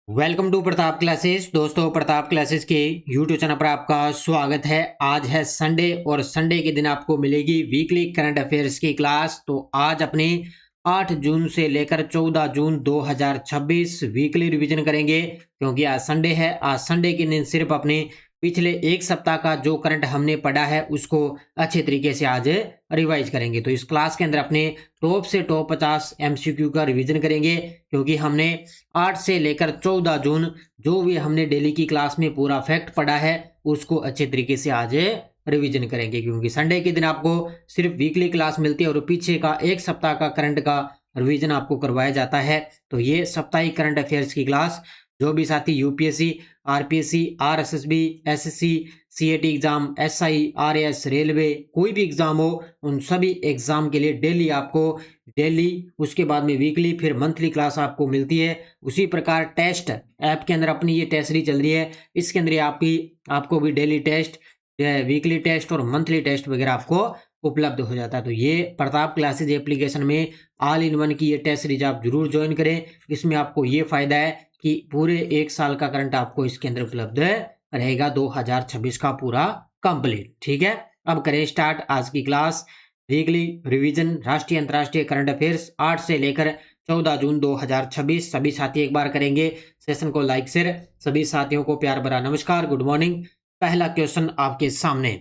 Welcome to Pratap classes. दोस्तों, Pratap classes के YouTube channel पर आपका स्वागत है। आज है संडे और संडे के दिन आपको मिलेगी वीकली करंट अफेयर्स की क्लास। तो आज अपने 8 जून से लेकर 14 जून 2026 वीकली रिवीजन करेंगे, क्योंकि आज संडे है। आज संडे के दिन सिर्फ अपने पिछले एक सप्ताह का जो करंट हमने पढ़ा है उसको अच्छे तरीके से आज रिवाइज करेंगे। तो इस क्लास के अंदर अपने टॉप से टॉप 50 एमसीक्यू का रिवीजन करेंगे, क्योंकि हमने 8 से लेकर 14 जून जो भी हमने डेली की क्लास में पूरा फैक्ट पढ़ा है उसको अच्छे तरीके से आज रिवीजन करेंगे, क्योंकि संडे के दिन आपको सिर्फ वीकली क्लास मिलती है और पीछे का एक सप्ताह का करंट का रिवीजन आपको करवाया जाता है। तो ये साप्ताहिक करंट अफेयर्स की क्लास जो भी साथी UPSC, RPSC, RSSB, SSC, CAT exam, SI, RAS, railway, कोई भी एग्जाम हो, उन सभी एग्जाम के लिए डेली आपको उसके बाद में वीकली फिर मंथली क्लास आपको मिलती है। उसी प्रकार टेस्ट ऐप के अंदर अपनी ये टेस्ट सीरीज चल रही है, इसके अंदर आपको भी डेली टेस्ट, वीकली टेस्ट और मंथली टेस्ट वगैरह आपको उपलब्ध हो जाता है। तो ये प्रताप क्लासेज एप्लीकेशन में ऑल इन वन की ये टेस्ट सीरीज आप जरूर ज्वाइन करें। इसमें आपको ये फायदा है कि पूरे एक साल का करंट आपको इसके अंदर उपलब्ध रहेगा, 2026 का पूरा कंप्लीट। ठीक है, अब करें स्टार्ट आज की क्लास। वीकली रिवीजन राष्ट्रीय अंतर्राष्ट्रीय करंट अफेयर्स 8 से लेकर 14 जून 2026 सभी साथी एक बार करेंगे। सेशन को लाइक शेयर, सभी साथियों को प्यार भरा नमस्कार, गुड मॉर्निंग। पहला क्वेश्चन आपके सामने।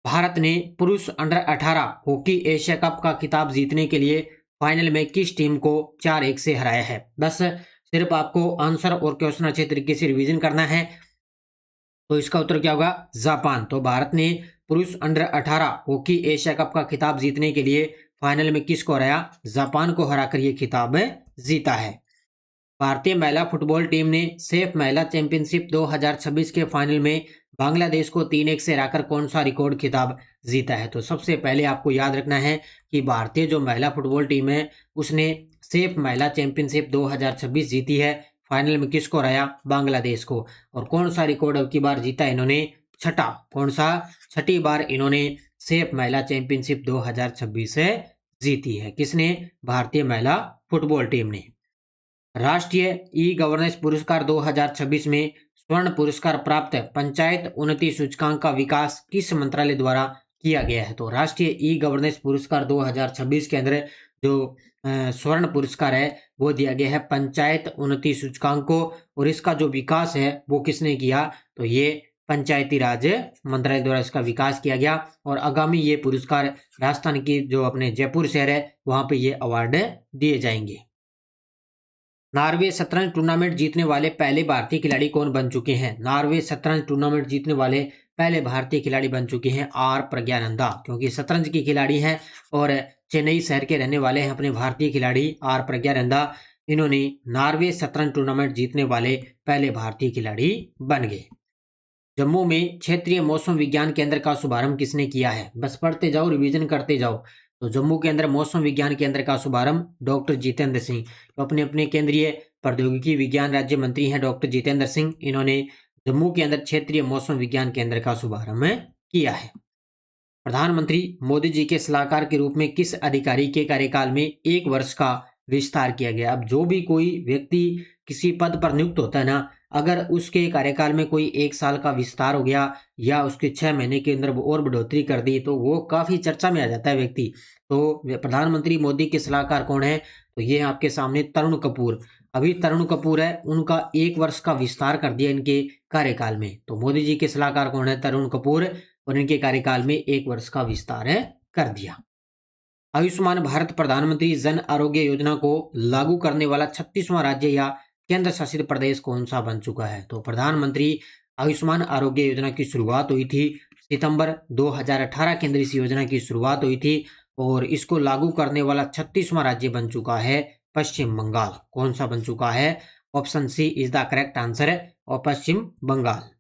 भारत ने पुरुष अंडर 18 हॉकी एशिया कप का खिताब जीतने के लिए फाइनल में किस टीम को 4-1 से हराया है? बस सिर्फ आपको आंसर और क्वेश्चन अच्छे तरीके से रिवीजन करना है। तो इसका उत्तर क्या होगा? जापान। तो भारत ने पुरुष अंडर 18 हॉकी एशिया कप का खिताब जीतने के लिए फाइनल में किसको हराया? जापान को हराकर यह खिताब जीता है। भारतीय महिला फुटबॉल टीम ने सेफ महिला चैंपियनशिप 2026 के फाइनल में बांग्लादेश को 3-1 से हराकर कौन सा रिकॉर्ड खिताब जीता है? तो सबसे पहले आपको याद रखना है कि भारतीय जो महिला फुटबॉल टीम है उसने सेफ महिला चैंपियनशिप 2026 जीती है। फाइनल में किसको हराया? बांग्लादेश को। और कौन सा रिकॉर्ड अब की बार जीता इन्होंने? छठा। कौन सा? छठी बार इन्होंने सेफ महिला चैंपियनशिप 2026 से जीती है। किसने? भारतीय महिला फुटबॉल टीम ने। राष्ट्रीय ई गवर्नेंस पुरस्कार 2026 में स्वर्ण पुरस्कार प्राप्त पंचायत उन्नति सूचकांक का विकास किस मंत्रालय द्वारा किया गया है? तो राष्ट्रीय ई गवर्नेंस पुरस्कार 2026 के अंदर जो स्वर्ण पुरस्कार है वो दिया गया है पंचायत उन्नति सूचकांक को, और इसका जो विकास है वो किसने किया? तो ये पंचायती राज मंत्रालय द्वारा इसका विकास किया गया। और आगामी ये पुरस्कार राजस्थान की जो अपने जयपुर शहर है वहां पे ये अवार्ड दिए जाएंगे। नॉर्वे शतरंज टूर्नामेंट जीतने वाले पहले भारतीय खिलाड़ी कौन बन चुके हैं? नॉर्वे शतरंज टूर्नामेंट जीतने वाले पहले भारतीय खिलाड़ी बन चुके हैं आर प्रज्ञानंदा, क्योंकि शतरंज की खिलाड़ी हैं और चेन्नई शहर के रहने वाले हैं अपने भारतीय खिलाड़ी आर प्रज्ञानंदा। इन्होंने नॉर्वे शतरंज टूर्नामेंट जीतने वाले पहले भारतीय खिलाड़ी बन गए। जम्मू में क्षेत्रीय मौसम विज्ञान केंद्र का शुभारंभ किसने किया है? बस पढ़ते जाओ, रिवीजन करते जाओ। तो जम्मू के अंदर मौसम विज्ञान केंद्र का शुभारंभ डॉक्टर जितेंद्र सिंह, तो अपने अपने केंद्रीय प्रौद्योगिकी विज्ञान राज्य मंत्री हैं डॉक्टर जितेंद्र सिंह, इन्होंने जम्मू के अंदर क्षेत्रीय मौसम विज्ञान केंद्र का शुभारंभ किया है। प्रधानमंत्री मोदी जी के सलाहकार के रूप में किस अधिकारी के कार्यकाल में 1 वर्ष का विस्तार किया गया? अब जो भी कोई व्यक्ति किसी पद पर नियुक्त होता है ना, अगर उसके कार्यकाल में कोई 1 साल का विस्तार हो गया या उसके 6 महीने के अंदर और बढ़ोतरी कर दी तो वो काफी चर्चा में आ जाता है व्यक्ति। तो प्रधानमंत्री मोदी के सलाहकार कौन है? तो ये आपके सामने तरुण कपूर। अभी तरुण कपूर है, उनका 1 वर्ष का विस्तार कर दिया इनके कार्यकाल में। तो मोदी जी के सलाहकार कौन है? तरुण कपूर, और इनके कार्यकाल में 1 वर्ष का विस्तार कर दिया। आयुष्मान भारत प्रधानमंत्री जन आरोग्य योजना को लागू करने वाला 36वां राज्य या केंद्र शासित प्रदेश कौन सा बन चुका है? तो प्रधानमंत्री आयुष्मान आरोग्य योजना की शुरुआत हुई थी सितंबर 2018 के अंदर इस योजना की शुरुआत हुई थी, और इसको लागू करने वाला 36वां राज्य बन चुका है पश्चिम बंगाल। कौन सा बन चुका है? Option C is the correct answer, और पश्चिम बंगाल।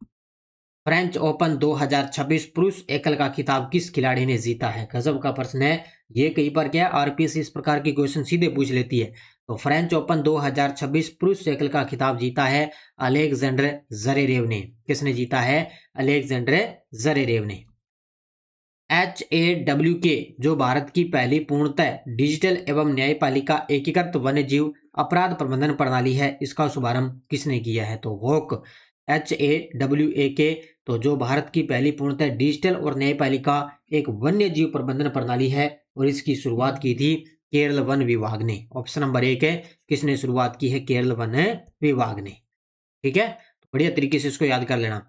फ्रेंच ओपन 2026 पुरुष एकल का खिताब किस खिलाड़ी ने जीता है? गजब का प्रश्न है ये। कई बार क्या आरपीएससी इस प्रकार के क्वेश्चन सीधे पूछ लेती है। तो फ्रेंच ओपन 2026 पुरुष एकल का खिताब जीता है अलेक्जेंडर जरेरेव ने। किसने जीता है? अलेक्जेंडर जरेरेव ने। HAWK जो भारत की पहली पूर्णतः डिजिटल एवं न्यायपालिका एकीकृत वन्य जीव अपराध प्रबंधन प्रणाली है, इसका शुभारंभ किसने किया है? तो वोक। HAWK तो जो भारत की पहली पूर्णतः डिजिटल और न्यायपालिका एक वन्य जीव प्रबंधन प्रणाली है और इसकी शुरुआत की थी केरल वन विभाग ने। ऑप्शन नंबर 1 है, किसने शुरुआत की है? केरल वन विभाग ने। ठीक है, तो बढ़िया तरीके से इसको याद कर लेना।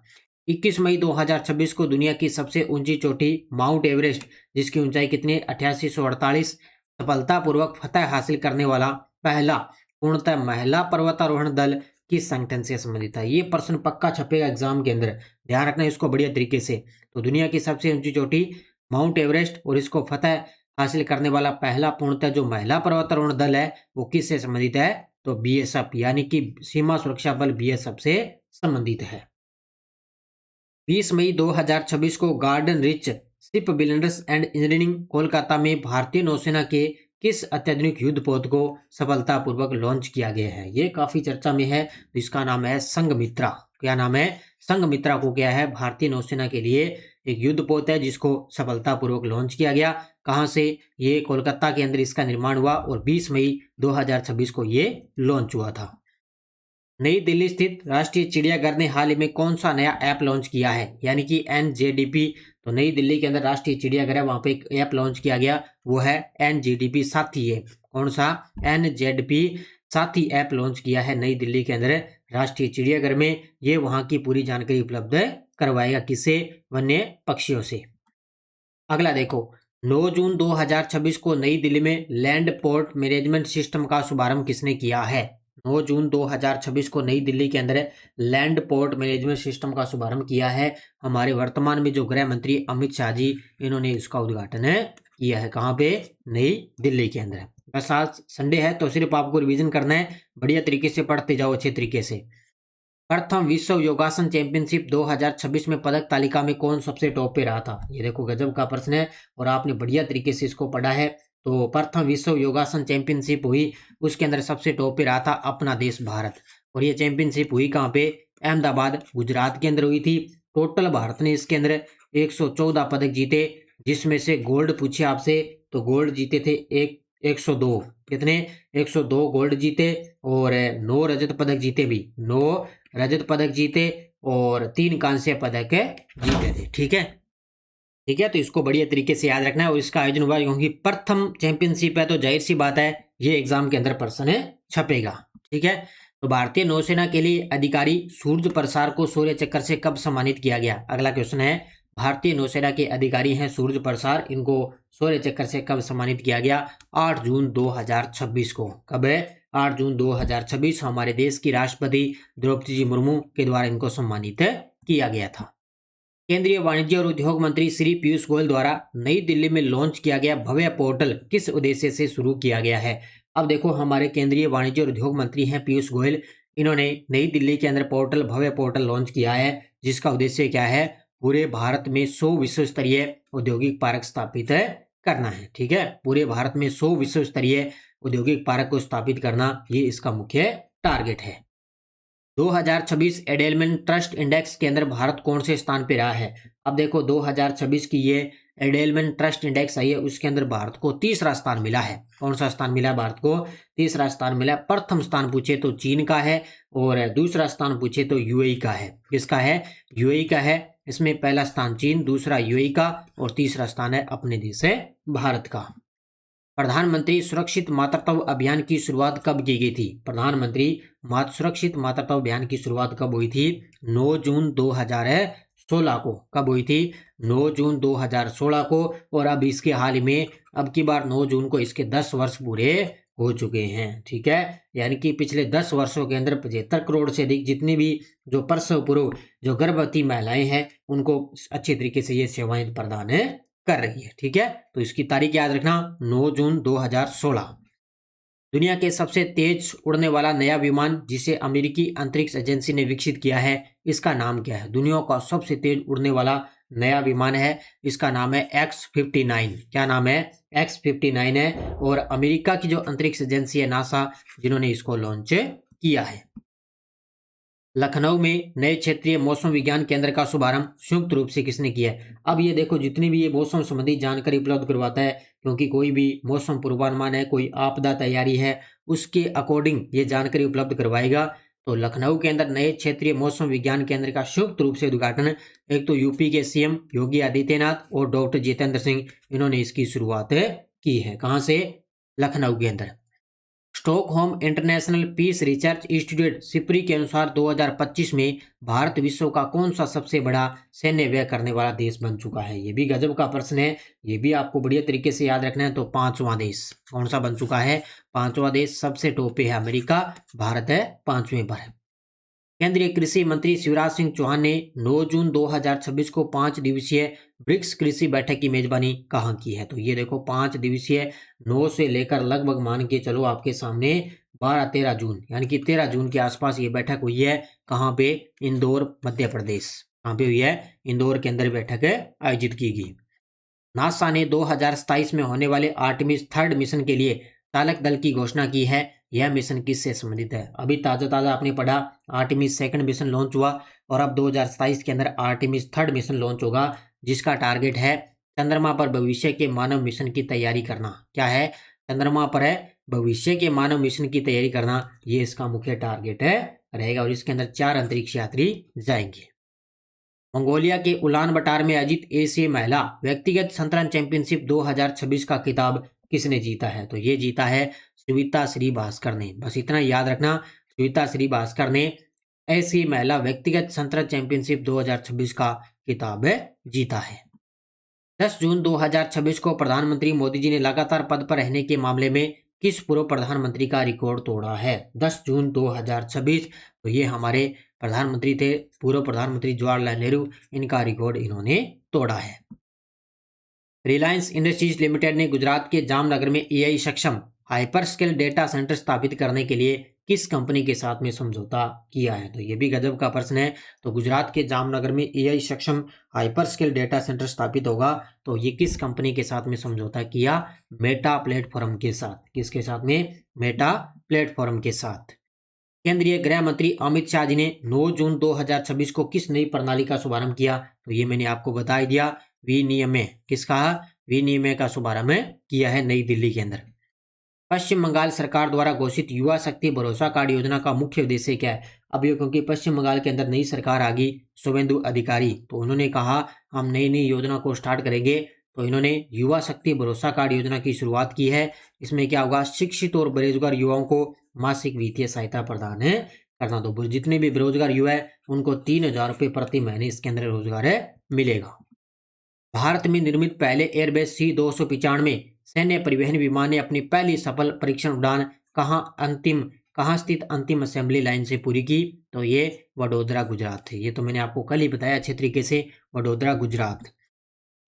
21 मई 2026 को दुनिया की सबसे ऊंची चोटी माउंट एवरेस्ट, जिसकी ऊंचाई कितनी? 8848, सफलतापूर्वक फतह हासिल करने वाला पहला पूर्णतः महिला पर्वतारोहण दल किस संगठन से संबंधित है? ये प्रश्न पक्का छपेगा एग्जाम के अंदर, ध्यान रखना इसको बढ़िया तरीके से। तो दुनिया की सबसे ऊंची चोटी माउंट एवरेस्ट और इसको फतह हासिल करने वाला पहला पूर्णतः जो महिला पर्वतारोहण दल है वो किससे संबंधित है? तो BSF यानी कि सीमा सुरक्षा बल BSF से संबंधित है। 20 मई 2026 को garden rich ship builders and engineering Kolkata में भारतीय नौसेना के किस अत्याधुनिक युद्धपोत को सफलतापूर्वक लॉन्च किया गया है? ये काफी चर्चा में है, तो इसका नाम है संघमित्रा। क्या नाम है? संघमित्रा को क्या है? भारतीय नौसेना के लिए एक युद्धपोत है जिसको सफलतापूर्वक लॉन्च किया गया। कहां से? ये कोलकाता के अंदर इसका निर्माण हुआ और 20 मई 2026 को ये लॉन्च हुआ था। नई दिल्ली स्थित राष्ट्रीय चिड़ियाघर ने हाल ही में कौन सा नया ऐप लॉन्च किया है? यानी कि NZDP। तो नई दिल्ली के अंदर राष्ट्रीय चिड़ियाघर है, वहां पे एक ऐप लॉन्च किया गया, वो है NZDP साथी ऐप। कौन सा? NZDP साथी ऐप लॉन्च किया है नई दिल्ली के अंदर राष्ट्रीय चिड़ियाघर में। ये वहां की पूरी जानकारी उपलब्ध करवाएगा, किससे? वन्य पक्षियों से। अगला देखो, 9 जून 2026 को नई दिल्ली में लैंड पोर्ट मैनेजमेंट सिस्टम का शुभारंभ किसने किया है? 9 जून 2026 को नई दिल्ली के अंदर लैंड पोर्ट मैनेजमेंट सिस्टम का शुभारंभ किया है हमारे वर्तमान में जो गृह मंत्री अमित शाह जी, इन्होंने इसका उद्घाटन किया है। कहाँ पे? नई दिल्ली के अंदर। बस आज संडे है तो सिर्फ आपको रिवीजन करना है, बढ़िया तरीके से पढ़ते जाओ अच्छे तरीके से। प्रथम विश्व योगासन चैंपियनशिप 2026 में पदक तालिका में कौन सबसे टॉप पे रहा था? ये देखो गजब का प्रश्न है और आपने बढ़िया तरीके से इसको पढ़ा है। तो प्रथम विश्व योगासन चैंपियनशिप हुई, उसके अंदर सबसे टॉप पे रहा था अपना देश भारत। और ये चैंपियनशिप हुई कहाँ पे? अहमदाबाद गुजरात के अंदर हुई थी। टोटल भारत ने इसके अंदर 114 पदक जीते, जिसमें से गोल्ड पूछे आपसे तो गोल्ड जीते थे 102। कितने? 102 गोल्ड जीते और 9 रजत पदक जीते भी, 9 रजत पदक जीते और 3 कांस्य पदक जीते थे। ठीक है, ठीक है, तो इसको बढ़िया तरीके से याद रखना है। और इसका आयोजन हुआ क्योंकि प्रथम चैंपियनशिप है तो जाहिर सी बात है ये एग्जाम के अंदर प्रश्न छपेगा। ठीक है, तो भारतीय नौसेना के लिए अधिकारी सूर्य प्रसार को सूर्य चक्र से कब सम्मानित किया गया? अगला क्वेश्चन है, भारतीय नौसेना के अधिकारी हैं सूर्य प्रसार, इनको सूर्य चक्र से कब सम्मानित किया गया? 8 जून 2026 को। कब है? 8 जून 2026 हमारे देश की राष्ट्रपति द्रौपदी जी मुर्मू के द्वारा इनको सम्मानित किया गया था। केंद्रीय वाणिज्य और उद्योग मंत्री श्री पीयूष गोयल द्वारा नई दिल्ली में लॉन्च किया गया भव्य पोर्टल किस उद्देश्य से शुरू किया गया है? अब देखो हमारे केंद्रीय वाणिज्य और उद्योग मंत्री हैं पीयूष गोयल, इन्होंने नई दिल्ली के अंदर पोर्टल भव्य पोर्टल लॉन्च किया है, जिसका उद्देश्य क्या है? पूरे भारत में 100 विश्व स्तरीय औद्योगिक पार्क स्थापित करना है। ठीक है, पूरे भारत में 100 विश्व स्तरीय औद्योगिक पार्क को स्थापित करना, ये इसका मुख्य टारगेट है। 2026 एडेलमेंट ट्रस्ट इंडेक्स के अंदर भारत कौन से स्थान पे रहा है? अब देखो 2026 की ये एडेलमेंट ट्रस्ट इंडेक्स आई है, उसके अंदर भारत को तीसरा स्थान मिला है। कौन सा स्थान मिला? भारत को तीसरा स्थान मिला। प्रथम स्थान पूछे तो चीन का है और दूसरा स्थान पूछे तो यूएई का है। किसका है? यूएई का है। इसमें पहला स्थान चीन, दूसरा यूएई का और तीसरा स्थान है अपने देश है भारत का। प्रधानमंत्री सुरक्षित मातृत्व अभियान की शुरुआत कब की गई थी? प्रधानमंत्री सुरक्षित मातृत्व अभियान की शुरुआत कब हुई थी? 9 जून 2016 को। कब हुई थी? 9 जून 2016 को। और अब इसके हाल ही में अब की बार 9 जून को इसके 10 वर्ष पूरे हो चुके हैं। ठीक है, यानी कि पिछले 10 वर्षों के अंदर 75 करोड़ से अधिक जितनी भी जो प्रसव पूर्व जो गर्भवती महिलाएं हैं उनको अच्छे तरीके से ये सेवाएं प्रदान कर रही है। ठीक है, तो इसकी तारीख याद रखना 9 जून 2016। दुनिया के सबसे तेज उड़ने वाला नया विमान जिसे अमेरिकी अंतरिक्ष एजेंसी ने विकसित किया है, इसका नाम क्या है? दुनिया का सबसे तेज उड़ने वाला नया विमान है, इसका नाम है X-59। क्या नाम है? X-59 है। और अमेरिका की जो अंतरिक्ष एजेंसी है नासा, जिन्होंने इसको लॉन्च किया है। लखनऊ में नए क्षेत्रीय मौसम विज्ञान केंद्र का शुभारंभ संयुक्त रूप से किसने किया है। अब ये देखो, जितनी भी ये मौसम संबंधी जानकारी उपलब्ध करवाता है, क्योंकि कोई भी मौसम पूर्वानुमान है, कोई आपदा तैयारी है, उसके अकॉर्डिंग ये जानकारी उपलब्ध करवाएगा। तो लखनऊ के अंदर नए क्षेत्रीय मौसम विज्ञान केंद्र का संयुक्त रूप से उद्घाटन एक तो यूपी के सीएम योगी आदित्यनाथ और डॉक्टर जितेंद्र सिंह, इन्होंने इसकी शुरुआत की है। कहाँ से? लखनऊ के अंदर। Stockholm International Peace Research Institute SIPRI के अनुसार 2025 में भारत विश्व का कौन सा सबसे बड़ा सैन्य व्यय करने वाला देश बन चुका है। ये भी गजब का प्रश्न है, ये भी आपको बढ़िया तरीके से याद रखना है। तो पांचवा देश कौन सा बन चुका है? पांचवा देश सबसे टॉप पे है अमेरिका, भारत है पांचवें पर। केंद्रीय कृषि मंत्री शिवराज सिंह चौहान ने 9 जून 2026 को 5 दिवसीय ब्रिक्स कृषि बैठक की मेजबानी कहाँ की है। तो ये देखो 5 दिवसीय, 9 से लेकर लगभग मान के चलो आपके सामने 12-13 जून, यानी कि 13 जून के आसपास ये बैठक हुई है। कहाँ पे? इंदौर, मध्य प्रदेश। कहाँ पे हुई है? इंदौर के अंदर बैठक आयोजित की गई। नासा ने 2027 में होने वाले आर्टेमिस 3 मिशन के लिए चालक दल की घोषणा की है। यह मिशन किससे संबंधित है? अभी ताजा आपने पढ़ा, आर्टेमिस 2 मिशन लॉन्च हुआ और अब 2027 के अंदर आर्टेमिस 3 मिशन लॉन्च होगा, जिसका टारगेट है चंद्रमा पर भविष्य के मानव मिशन की तैयारी करना। क्या है? चंद्रमा पर है भविष्य के मानव मिशन की तैयारी करना, ये इसका मुख्य टारगेट रहेगा। और इसके अंदर 4 अंतरिक्ष यात्री जाएंगे। मंगोलिया के उलान बटार में आयोजित एशियाई महिला व्यक्तिगत शतरंज चैंपियनशिप 2026 का खिताब किसने जीता है? तो ये जीता है सुविता श्रीवास्तव ने। बस इतना याद रखना, सुविता श्रीवास्तव ने एशियाई महिला व्यक्तिगत शतरंज चैंपियनशिप 2026 का खिताब जीता है। 10 जून 2026 को प्रधानमंत्री मोदी जी ने लगातार पद पर रहने के मामले में किस पूर्व प्रधानमंत्री का रिकॉर्ड तोड़ा है? 10 जून 2026, तो ये हमारे प्रधानमंत्री थे, पूर्व प्रधानमंत्री जवाहरलाल नेहरू, इनका रिकॉर्ड इन्होंने तोड़ा है। रिलायंस इंडस्ट्रीज लिमिटेड ने गुजरात के जामनगर में एआई सक्षम हाइपरस्केल डेटा सेंटर स्थापित करने के लिए किस कंपनी के साथ में समझौता किया है? तो ये भी गजब का प्रश्न है। तो गुजरात के जामनगर में एआई सक्षम हाइपरस्केल डेटा सेंटर स्थापित होगा, तो ये किस कंपनी के साथ में समझौता किया? मेटा प्लेटफॉर्म के साथ। किसके साथ में? मेटा प्लेटफॉर्म के साथ। केंद्रीय गृह मंत्री अमित शाह जी ने 9 जून 2026 को किस नई प्रणाली का शुभारंभ किया? तो ये मैंने आपको बता ही दिया, विनिमय। किसका? विनिमय का शुभारंभ किया है नई दिल्ली के अंदर। पश्चिम बंगाल सरकार द्वारा घोषित युवा शक्ति भरोसा कार्ड योजना का मुख्य उद्देश्य क्या है? अब ये क्योंकि पश्चिम बंगाल के अंदर नई सरकार आ गई, शुभेंदु अधिकारी, तो उन्होंने कहा हम नई नई योजना को स्टार्ट करेंगे। तो इन्होंने युवा शक्ति भरोसा कार्ड योजना की शुरुआत की है। इसमें क्या होगा? शिक्षित और बेरोजगार युवाओं को मासिक वित्तीय सहायता प्रदान करना। तो जितने भी बेरोजगार युवा है उनको 3,000 रुपये प्रति महीने इसके अंदर रोजगार मिलेगा। भारत में निर्मित पहले एयरबेस C-295 सैन्य परिवहन विमान ने अपनी पहली सफल परीक्षण उड़ान कहाँ स्थित अंतिम असेंबली लाइन से पूरी की? तो ये वडोदरा गुजरात है। ये तो मैंने आपको कल ही बताया अच्छे तरीके से, वडोदरा गुजरात।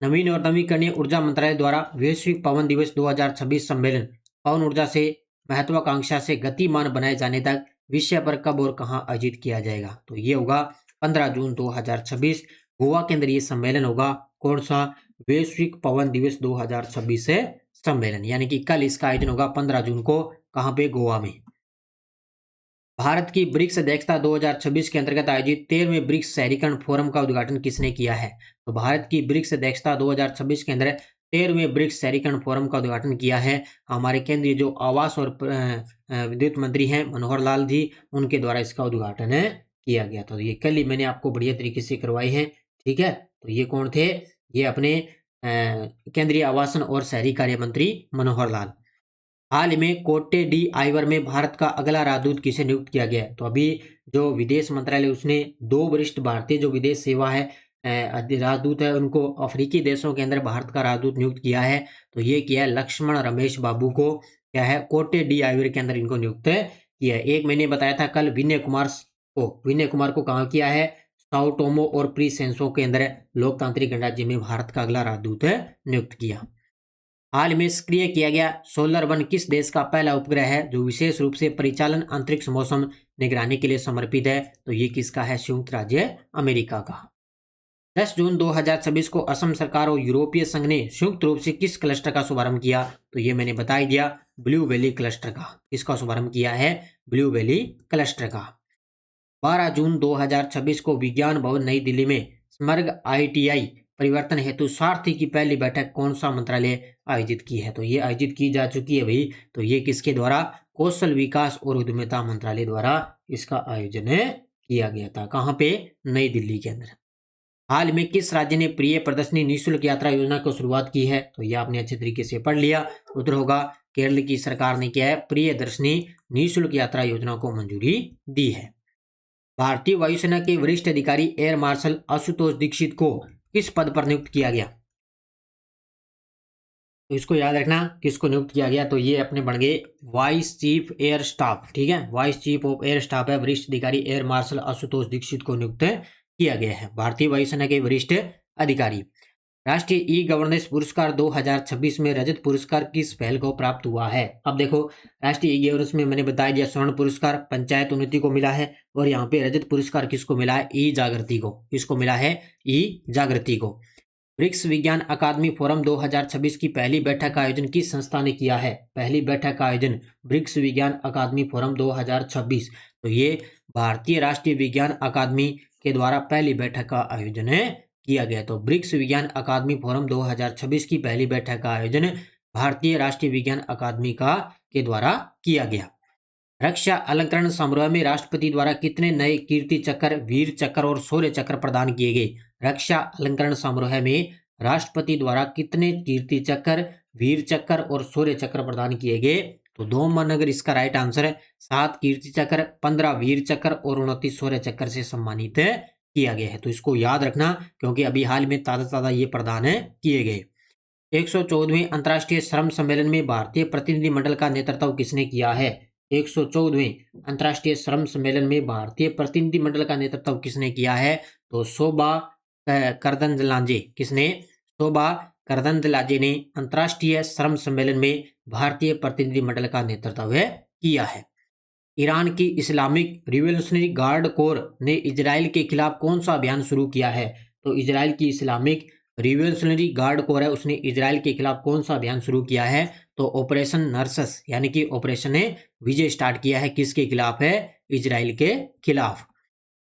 नवीन और नवीकरणीय ऊर्जा मंत्रालय द्वारा वैश्विक पवन दिवस 2026 सम्मेलन पवन ऊर्जा से महत्वाकांक्षा से गतिमान बनाए जाने तक विषय पर कब और कहाँ आयोजित किया जाएगा? तो ये होगा 15 जून 2026, गोवा के अंदर ये सम्मेलन होगा। कौन सा? वैश्विक पवन दिवस 2026 से सम्मेलन, यानी कि कल इसका आयोजन होगा 15 जून को। कहाँ पे? गोवा में। भारत की ब्रिक्स अध्यक्षता 2026 के अंतर्गत आयोजित 13वें ब्रिक्स शहरीकरण फोरम का उद्घाटन किसने किया है? तो भारत की ब्रिक्स अध्यक्षता 2026 के अंदर 13वें ब्रिक्स शहरीकरण फोरम का उद्घाटन किया है हमारे केंद्रीय जो आवास और विद्युत मंत्री हैं मनोहर लाल जी, उनके द्वारा इसका उद्घाटन किया गया। तो ये कल ही मैंने आपको बढ़िया तरीके से करवाई है, ठीक है। तो ये कौन थे? ये अपने केंद्रीय आवासन और शहरी कार्य मंत्री मनोहर लाल। हाल ही में कोटे डी आइवर में भारत का अगला राजदूत किसे नियुक्त किया गया है? तो अभी जो विदेश मंत्रालय उसने 2 वरिष्ठ भारतीय जो विदेश सेवा है राजदूत है, उनको अफ्रीकी देशों के अंदर भारत का राजदूत नियुक्त किया है। तो ये किया है लक्ष्मण रमेश बाबू को, क्या है, कोटे डी आइवर के अंदर इनको नियुक्त किया है। एक मैंने बताया था कल विनय कुमार को कहाँ किया है? साओ टोमो और प्रीसेंसो के अंदर लोकतांत्रिक गणराज्य में भारत का अगला राजदूत नियुक्त किया। हाल में सक्रिय किया गया सोलर-1 किस देश का पहला उपग्रह है जो विशेष रूप से परिचालन अंतरिक्ष मौसम निगरानी के लिए समर्पित है? तो ये किसका है? संयुक्त राज्य अमेरिका का। 10 जून 2026 को असम सरकार और यूरोपीय संघ ने संयुक्त रूप से किस क्लस्टर का शुभारंभ किया? तो ये मैंने बता ही दिया, ब्लू वैली क्लस्टर का। इसका शुभारंभ किया है ब्लू वैली क्लस्टर का। 12 जून 2026 को विज्ञान भवन नई दिल्ली में स्मर्ग ITI परिवर्तन हेतु सारथी की पहली बैठक कौन सा मंत्रालय आयोजित की है? तो ये आयोजित की जा चुकी है भाई। तो ये किसके द्वारा? कौशल विकास और उद्यमिता मंत्रालय द्वारा इसका आयोजन किया गया था। कहाँ पे? नई दिल्ली के अंदर। हाल में किस राज्य ने प्रिय प्रदर्शनी निःशुल्क यात्रा योजना को शुरुआत की है? तो ये आपने अच्छे तरीके से पढ़ लिया। उत्तर होगा केरल की सरकार ने क्या है? प्रियदर्शनी निःशुल्क यात्रा योजना को मंजूरी दी है। भारतीय वायुसेना के वरिष्ठ अधिकारी एयर मार्शल आशुतोष दीक्षित को किस पद पर नियुक्त किया गया? तो इसको याद रखना, किसको नियुक्त किया गया? तो ये अपने बन गए वाइस चीफ एयर स्टाफ। ठीक है, vice chief of air staff है वरिष्ठ अधिकारी एयर मार्शल आशुतोष दीक्षित को नियुक्त किया गया है, भारतीय वायुसेना के वरिष्ठ अधिकारी। राष्ट्रीय ई गवर्नेंस पुरस्कार 2026 में रजत पुरस्कार किस पहल को प्राप्त हुआ है? अब देखो, राष्ट्रीय ई गवर्नेंस में मैंने बता दिया स्वर्ण पुरस्कार पंचायत उन्नति को मिला है, और यहाँ पे रजत पुरस्कार किसको मिला है? ई जागृति को। किसको मिला है? ई जागृति को। ब्रिक्स विज्ञान अकादमी फोरम 2026 की पहली बैठक का आयोजन किस संस्था ने किया है? पहली बैठक का आयोजन ब्रिक्स विज्ञान अकादमी फोरम 2026। तो ये भारतीय राष्ट्रीय विज्ञान अकादमी के द्वारा पहली बैठक का आयोजन किया गया। तो ब्रिक्स विज्ञान अकादमी फोरम 2026 की पहली बैठक का आयोजन भारतीय राष्ट्रीय विज्ञान अकादमी के द्वारा किया गया। रक्षा अलंकरण समारोह में राष्ट्रपति द्वारा कितने नए कीर्ति चक्र, वीर चक्र और शौर्य चक्र प्रदान किए गए? रक्षा अलंकरण समारोह में राष्ट्रपति द्वारा कितने कीर्ति चक्र, वीर चक्र और शौर्य चक्र प्रदान किए गए? तो 2 माननगर इसका राइट आंसर है। 7 कीर्ति चक्र, 15 वीर चक्र और 29 शौर्य चक्र से सम्मानित किया गया है। तो इसको याद रखना, क्योंकि अभी हाल में ताजा ये प्रदान किए गए। 114वें अंतर्राष्ट्रीय श्रम सम्मेलन में भारतीय प्रतिनिधि मंडल का नेतृत्व किसने किया है? 114वें अंतर्राष्ट्रीय श्रम सम्मेलन में भारतीय प्रतिनिधि मंडल का नेतृत्व किसने किया है? तो शोभा करदंजलाजे। किसने? शोभा करदंजलाजे ने अंतर्राष्ट्रीय श्रम सम्मेलन में भारतीय प्रतिनिधि मंडल का नेतृत्व किया है। ईरान की इस्लामिक रिवोल्यूशनरी गार्ड कोर ने इजराइल के खिलाफ कौन सा अभियान शुरू किया है? तो इजराइल की इस्लामिक रिवोल्यूशनरी गार्ड कोर है, उसने इजराइल के खिलाफ कौन सा अभियान शुरू किया है? तो ऑपरेशन नर्सस यानी कि ऑपरेशन विजय स्टार्ट किया है। किसके खिलाफ है? इजराइल के खिलाफ।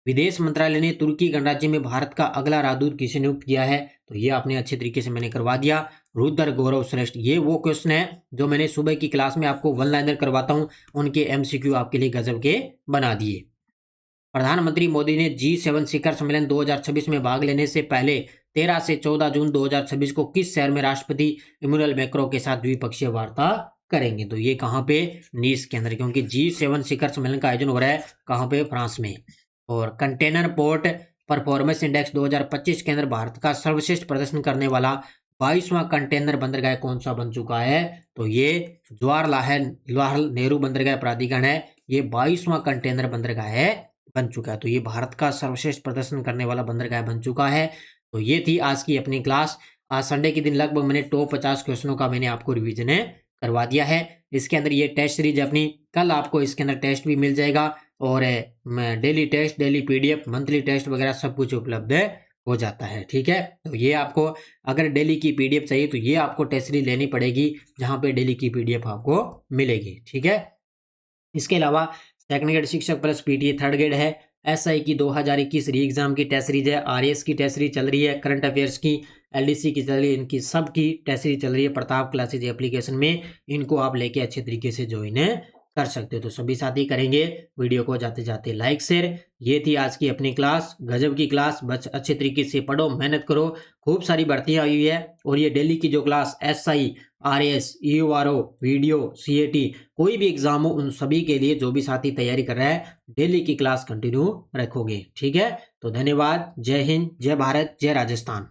विदेश मंत्रालय ने तुर्की गणराज्य में भारत का अगला राजदूत किसे नियुक्त किया है? तो ये आपने अच्छे तरीके से मैंने करवा दिया, रुद्र गौरव श्रेष्ठ। ये वो क्वेश्चन है जो मैंने सुबह की क्लास में आपको वन लाइनर करवाता हूं, उनके MCQ आपके लिए गजब के बना दिए। प्रधानमंत्री मोदी ने G7 शिखर सम्मेलन 2026 में भाग लेने से पहले 13 से 14 जून 2026 को किस शहर में राष्ट्रपति इमैनुअल मैक्रों के साथ द्विपक्षीय वार्ता करेंगे? तो ये कहाँ पे? नीस के अंदर, क्योंकि G7 शिखर सम्मेलन का आयोजन हो रहा है कहाँ पे? फ्रांस में। और कंटेनर पोर्ट परफॉर्मेंस इंडेक्स 2025 के अंदर भारत का सर्वश्रेष्ठ प्रदर्शन करने वाला 22वां कंटेनर बंदरगाह कौन सा बन चुका है? तो ये जवाहरलाल नेहरू बंदरगाह प्राधिकरण है, ये 22वां कंटेनर बंदरगाह बन चुका है। तो ये भारत का सर्वश्रेष्ठ प्रदर्शन करने वाला बंदरगाह बन चुका है। तो ये थी आज की अपनी क्लास। आज संडे के दिन लगभग मैंने टॉप 50 क्वेश्चनों का मैंने आपको रिवीजन करवा दिया है। इसके अंदर ये टेस्ट सीरीज अपनी, कल आपको इसके अंदर टेस्ट भी मिल जाएगा, और daily test, daily PDF, monthly test वगैरह सब कुछ उपलब्ध हो जाता है। ठीक है, तो ये आपको अगर डेली की PDF चाहिए तो ये आपको टेस्ट सीरीज लेनी पड़ेगी, जहाँ पे डेली की PDF आपको मिलेगी। ठीक है, इसके अलावा सेकंड ग्रेड शिक्षक प्लस PTA थर्ड ग्रेड है, SI की 2021 री एग्जाम की टेस्ट सीरीज है, RAS की टेस्ट सीरीज चल रही है, करंट अफेयर्स की, LDC की चल रही है, इनकी सब की टेस्ट सीरीज चल रही है प्रताप क्लासेज एप्लीकेशन में। इनको आप लेके अच्छे तरीके से ज्वाइन कर सकते हो। तो सभी साथी करेंगे वीडियो को जाते जाते लाइक शेयर। ये थी आज की अपनी क्लास, गजब की क्लास। बस अच्छे तरीके से पढ़ो, मेहनत करो, खूब सारी भर्तियां आई हुई है। और ये डेली की जो class SI, RAS, EORO, video, CAT, कोई भी एग्जाम हो, उन सभी के लिए जो भी साथी तैयारी कर रहा है, डेली की क्लास कंटिन्यू रखोगे। ठीक है, तो धन्यवाद। जय हिंद, जय भारत, जय राजस्थान।